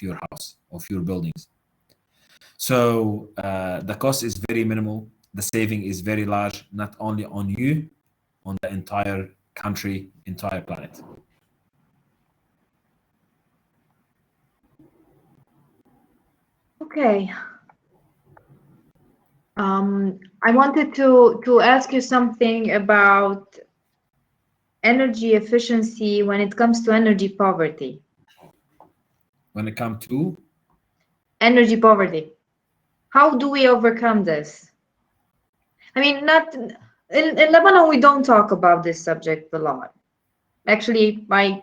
your house, of your buildings. So the cost is very minimal. The saving is very large, not only on you, on the entire country, entire planet. Okay. I wanted to ask you something about energy efficiency when it comes to energy poverty. When it comes to energy poverty, how do we overcome this? I mean, not in Lebanon, we don't talk about this subject a lot. Actually, I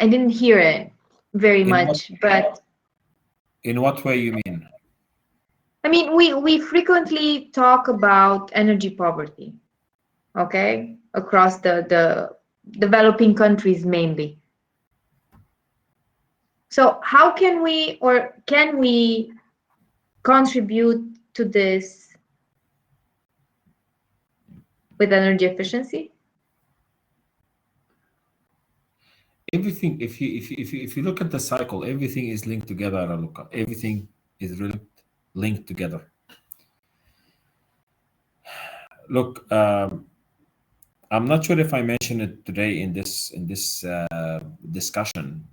didn't hear it. very In what, much. But in what way you mean? I mean, we frequently talk about energy poverty, okay, across the developing countries mainly. So how can we, or can we contribute to this with energy efficiency? Everything, if you look at the cycle, everything is linked together, Raluca. Everything is really linked together. Look, I'm not sure if I mentioned it today in this discussion.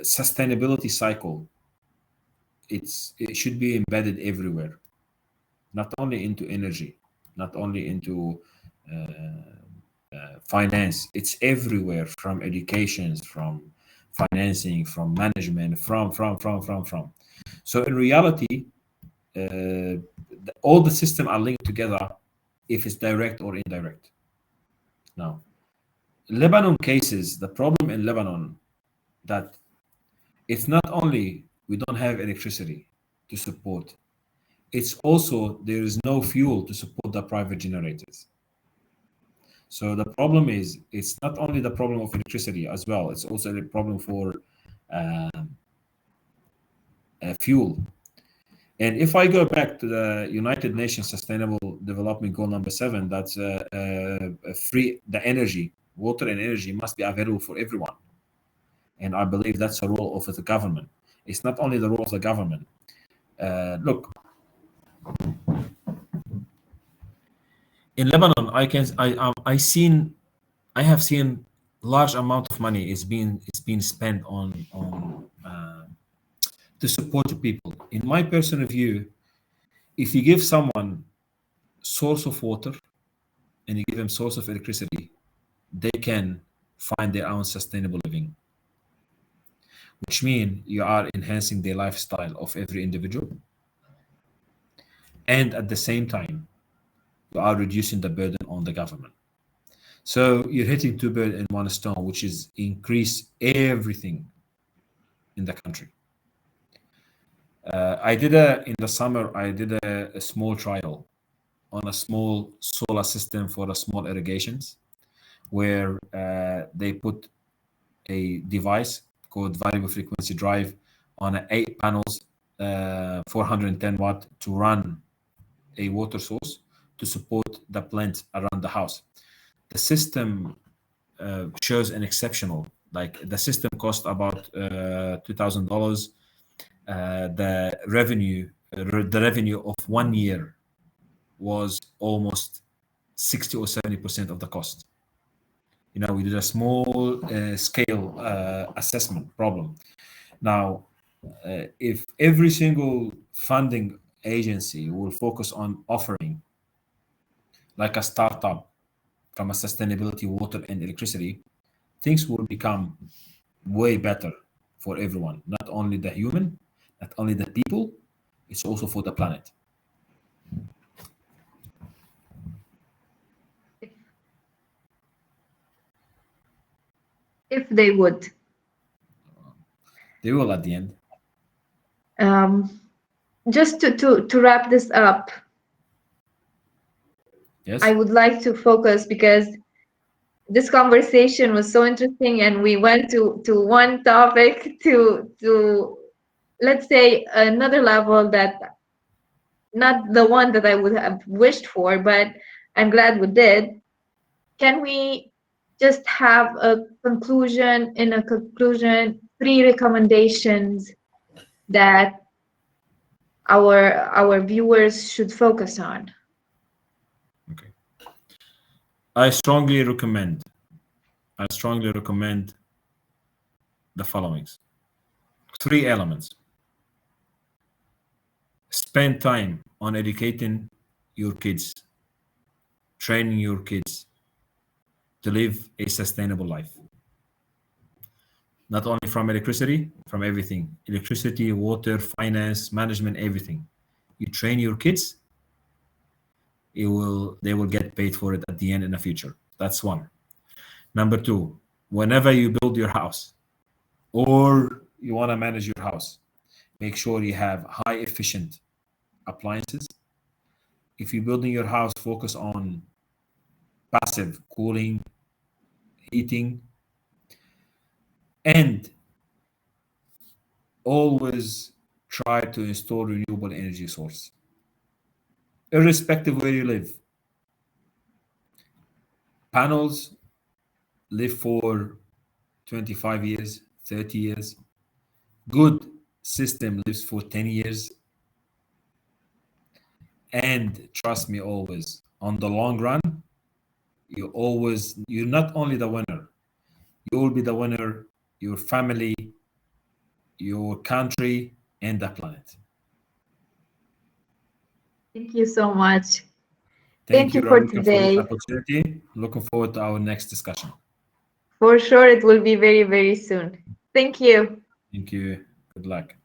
Sustainability cycle. It should be embedded everywhere, not only into energy, not only into finance. It's everywhere, from education, from financing, from management, from. So in reality, all the systems are linked together, if it's direct or indirect. Now, Lebanon cases, the problem in Lebanon, that it's not only we don't have electricity to support, it's also there is no fuel to support the private generators. So the problem is, it's not only the problem of electricity as well, it's also a problem for um, fuel. And if I go back to the United Nations Sustainable Development Goal number 7, that's free, the energy, water and energy must be available for everyone. And I believe that's a role of the government. It's not only the role of the government. Look, in Lebanon, I have seen large amount of money is being spent on to support the people. In my personal view, if you give someone source of water and you give them source of electricity, they can find their own sustainable living, which means you are enhancing the lifestyle of every individual, and at the same time you are reducing the burden on the government. So you're hitting two birds in one stone, which is increase everything in the country. In the summer, I did a small trial on a small solar system for a small irrigations, where they put a device called variable frequency drive on 8 panels, 410 watt, to run a water source to support the plants around the house. The system shows an exceptional, like the system cost about $2,000. The revenue of 1 year was almost 60 or 70% of the cost. We did a small scale assessment problem. Now, if every single funding agency will focus on offering like a startup from a sustainability, water and electricity, things will become way better for everyone, not only the human, not only the people, it's also for the planet. If they would. They will at the end. Just to wrap this up, Yes. I would like to focus, because this conversation was so interesting and we went to one topic to let's say another level, that not the one that I would have wished for, but I'm glad we did. Can we just have a conclusion, 3 recommendations that our viewers should focus on? Okay. I strongly recommend the followings. 3 elements. Spend time on educating your kids, training your kids to live a sustainable life. Not only from electricity, from everything. Electricity, water, finance, management, everything. You train your kids, they will get paid for it at the end in the future. That's one. Number 2, whenever you build your house, or you want to manage your house, make sure you have high efficient appliances. If you're building your house, focus on passive cooling, heating, and always try to install renewable energy source, irrespective where you live. Panels live for 25 years, 30 years. Good system lives for 10 years. And trust me, always, on the long run, you're not only the winner, you will be the winner, your family, your country, and the planet. Thank you so much. Thank you, For Raluca, for this today. opportunity. Looking forward to our next discussion. For sure, it will be very, very soon. Thank you. Thank you. Good luck.